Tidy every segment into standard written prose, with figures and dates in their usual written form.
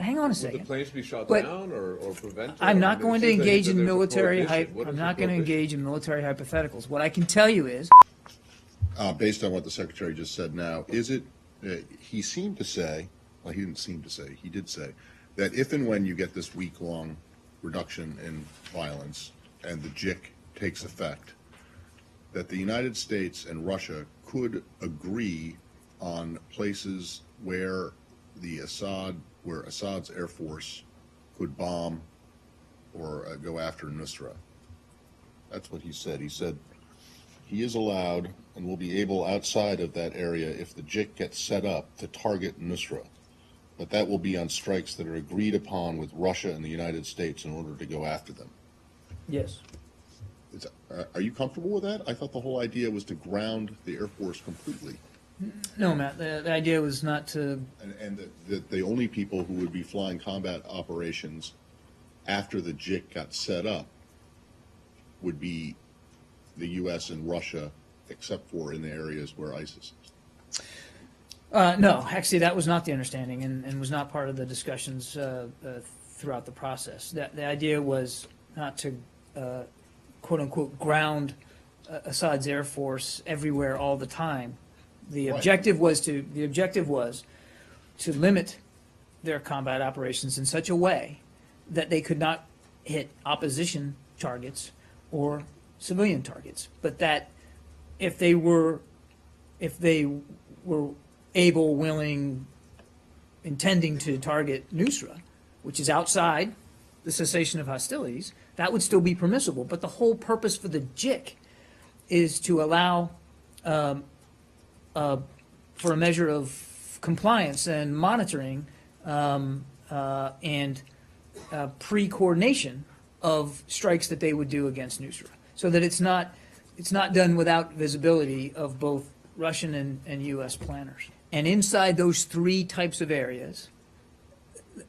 hang on a Would second. the planes be shot But down or prevented? I'm not I mean, going it to seems like engage in there's a military prohibition. What I'm is the not going to prohibition? engage in military hypotheticals. What I can tell you is, Based on what the Secretary just said now, is it, he seemed to say, well, he didn't seem to say, he did say, that if and when you get this week-long reduction in violence and the JIC takes effect, that the United States and Russia could agree on places where Assad's Air Force could bomb or go after Nusra. That's what he said. He said he is allowed and will be able outside of that area if the JIC gets set up to target Nusra. But that will be on strikes that are agreed upon with Russia and the United States in order to go after them. yes. Are you comfortable with that? I thought the whole idea was to ground the Air Force completely. No, Matt, the idea was not to, And that the only people who would be flying combat operations after the JIC got set up would be the U.S. and Russia, except for in the areas where ISIS is. no, actually, that was not the understanding and was not part of the discussions throughout the process. The idea was not to, quote-unquote, ground Assad's Air Force everywhere all the time. The objective was to limit their combat operations in such a way that they could not hit opposition targets or civilian targets, but that if they were able, willing, intending to target Nusra, which is outside the cessation of hostilities, that would still be permissible. But the whole purpose for the JIC is to allow for a measure of compliance and monitoring and pre-coordination of strikes that they would do against Nusra, so that it's not done without visibility of both Russian and U.S. planners. And inside those three types of areas,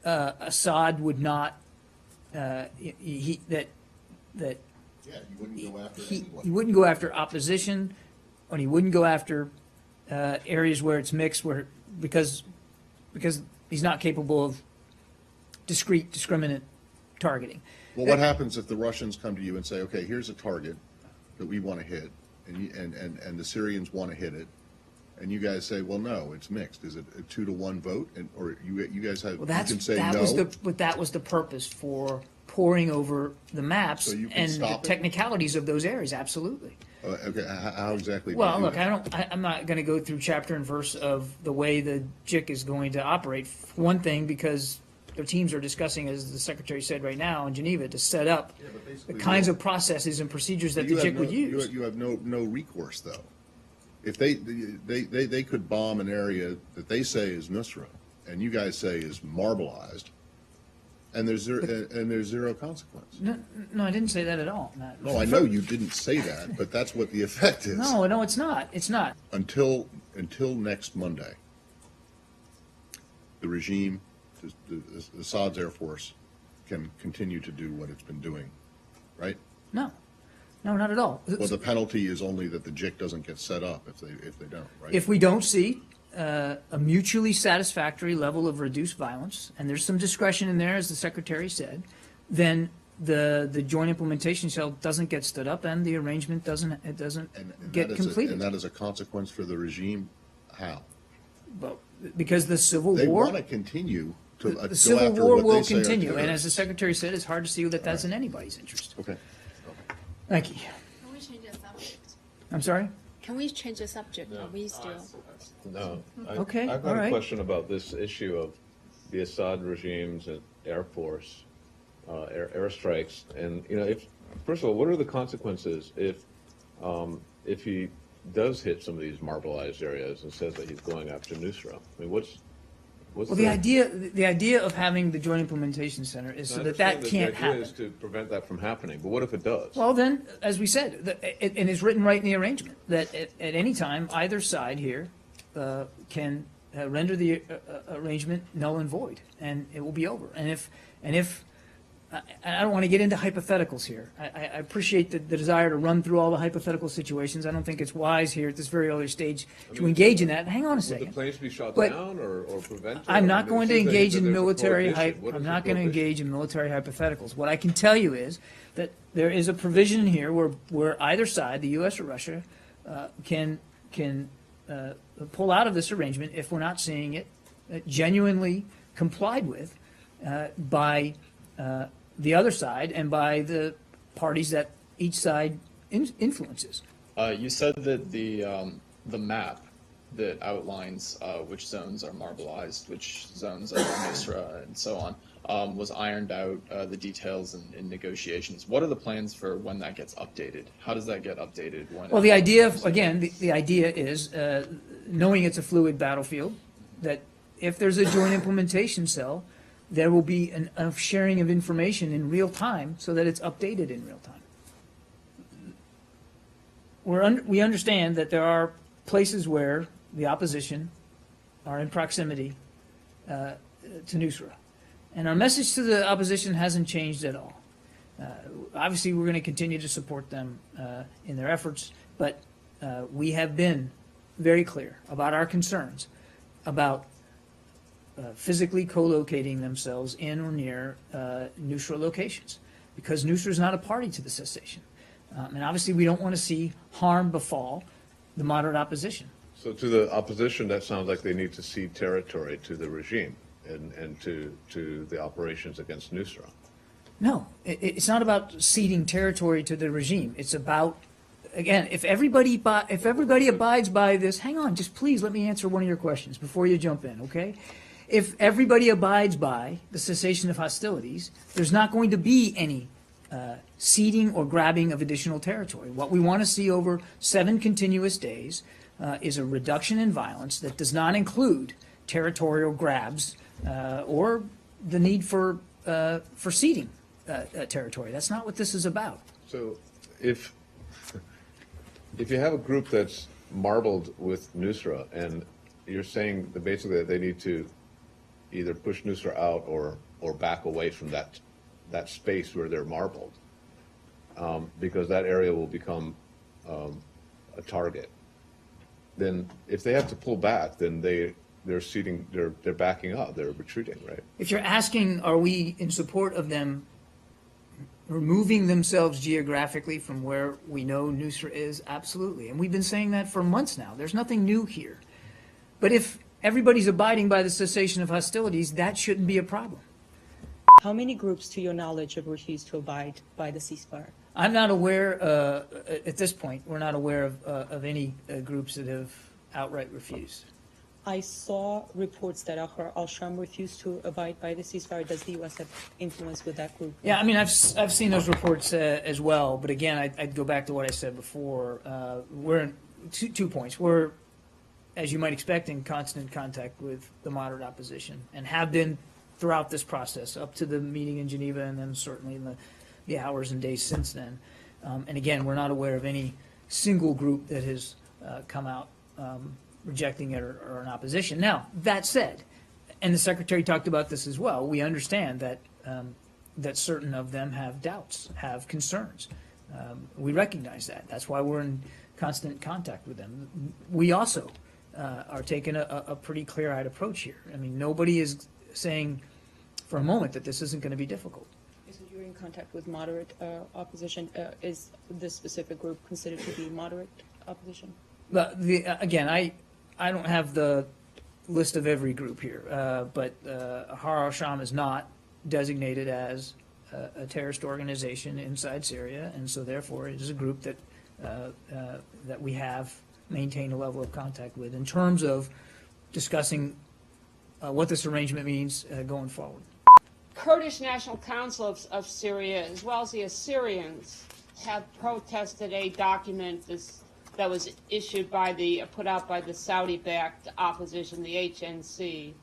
Assad would not he wouldn't go after opposition, and he wouldn't go after areas where it's mixed, because he's not capable of discriminate targeting. Well, what happens if the Russians come to you and say, okay, here's a target that we want to hit, and the Syrians want to hit it, and you guys say, well, no, it's mixed. Is it a 2-to-1 vote? Or you guys have, Well, you can say no? that was the purpose for poring over the maps So you can and the stop it? technicalities of those areas, absolutely. Okay, how exactly do Well, you look, do that? I'm not going to go through chapter and verse of the way the JIC is going to operate. One thing, because their teams are discussing, as the Secretary said right now in Geneva, to set up the kinds of processes and procedures that the JIC would use. You have no recourse, though. If they could bomb an area that they say is Nusra, and you guys say is marbleized, and there's zero consequence. No, I didn't say that at all, Matt. No, I know you didn't say that, but that's what the effect is. No, it's not. It's not. Until next Monday, the regime, Assad's Air Force, can continue to do what it's been doing, right? No, not at all. Well, the penalty is only that the JIC doesn't get set up if they don't, right? If we don't see a mutually satisfactory level of reduced violence, and there's some discretion in there, as the Secretary said, then the joint implementation cell doesn't get stood up, and the arrangement doesn't get completed. And that is a consequence for the regime. How? Well, because the civil They war, want to continue to the go civil after war what will they say are continue, and as terrorists. the Secretary said, it's hard to see that that's in anybody's interest. Okay. Thank you. Can we change the subject? I'm sorry? Can we change the subject? Are we still? No. Okay, I've all got right. a question about this issue of the Assad regime's Air Force airstrikes. And, first of all, what are the consequences if he does hit some of these marbleized areas and says that he's going after Nusra? I mean, what's Well, the idea of having the Joint Implementation Center is so that can't happen. The idea is to prevent that from happening, but what if it does? Well, then, as we said, and it's written right in the arrangement, that at any time, either side here can render the arrangement null and void, and it will be over. And if I don't want to get into hypotheticals here. I appreciate the desire to run through all the hypothetical situations. I don't think it's wise here at this very early stage to engage in that. Hang on a Would the second. planes be shot But down or prevented? I'm I not mean, it going to seems like engage that in there's a military prohibition. What I'm is the not going to prohibition? engage in military hypotheticals. What I can tell you is that there is a provision here where either side, the U.S. or Russia, can pull out of this arrangement if we're not seeing it genuinely complied with by the other side and by the parties that each side influences. You said that the map that outlines which zones are marbleized, which zones are Nusra, and so on, was ironed out, the details in negotiations. What are the plans for when that gets updated? How does that get updated? Well, the idea, again, the idea is, knowing it's a fluid battlefield, that if there's a joint implementation cell, there will be a sharing of information in real time so that it's updated in real time. We understand that there are places where the opposition are in proximity to Nusra. And our message to the opposition hasn't changed at all. Obviously, we're going to continue to support them in their efforts, but we have been very clear about our concerns about physically co-locating themselves in or near Nusra locations, because Nusra is not a party to the cessation. And obviously, we don't want to see harm befall the moderate opposition. So to the opposition, that sounds like they need to cede territory to the regime and to the operations against Nusra. No, it's not about ceding territory to the regime. It's about, again, if everybody abides by this, hang on, just please let me answer one of your questions before you jump in, okay? If everybody abides by the cessation of hostilities, there's not going to be any ceding or grabbing of additional territory. What we want to see over 7 continuous days is a reduction in violence that does not include territorial grabs or the need for ceding territory. That's not what this is about. So if you have a group that's marbled with Nusra and you're saying that basically that they need to either push Nusra out or back away from that space where they're marbled, because that area will become a target. Then if they have to pull back, then they're backing up, they're retreating, right? If you're asking, are we in support of them removing themselves geographically from where we know Nusra is? Absolutely. And we've been saying that for months now. There's nothing new here. But if everybody's abiding by the cessation of hostilities, that shouldn't be a problem. How many groups, to your knowledge, have refused to abide by the ceasefire? I'm not aware, at this point, we're not aware of any groups that have outright refused. I saw reports that Ahrar Al Sham refused to abide by the ceasefire. Does the U.S. have influence with that group? Yeah, I mean, I've seen those reports as well, but again, I'd go back to what I said before. We're in 2 points. We're, as you might expect, in constant contact with the moderate opposition and have been throughout this process, up to the meeting in Geneva and then certainly in the hours and days since then. And again, we're not aware of any single group that has come out rejecting it or in opposition. Now, that said, and the Secretary talked about this as well, we understand that that certain of them have doubts, have concerns. We recognize that. That's why we're in constant contact with them. We also are taking a pretty clear-eyed approach here. I mean, nobody is saying for a moment that this isn't going to be difficult. So you're in contact with moderate opposition. Is this specific group considered to be moderate opposition? But again, I don't have the list of every group here, but Ahrar Al Sham is not designated as a terrorist organization inside Syria, and so therefore it is a group that that we have maintained a level of contact with in terms of discussing what this arrangement means going forward. Kurdish National Council of Syria, as well as the Assyrians, have protested a document that was put out by the Saudi-backed opposition, the HNC,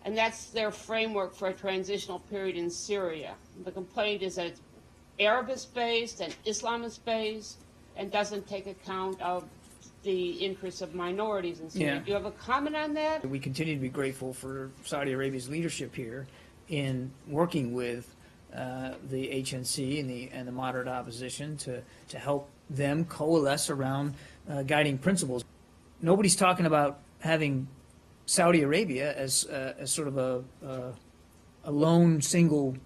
and that's their framework for a transitional period in Syria. The complaint is that it's Arabist-based and Islamist-based and doesn't take account of the interests of minorities in Syria. Yeah. Do you have a comment on that? We continue to be grateful for Saudi Arabia's leadership here in working with the HNC and the moderate opposition to help them coalesce around guiding principles. Nobody's talking about having Saudi Arabia as sort of a lone single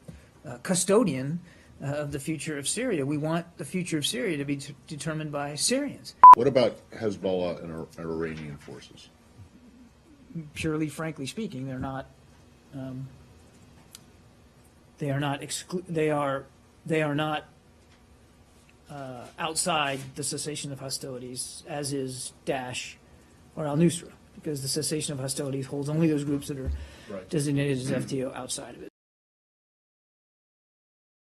custodian of the future of Syria. We want the future of Syria to be determined by Syrians. What about Hezbollah and Iranian forces? Purely, frankly speaking, they're not. They are not outside the cessation of hostilities, as is Daesh or al-Nusra, because the cessation of hostilities holds only those groups that are Right. designated as FTO outside of it.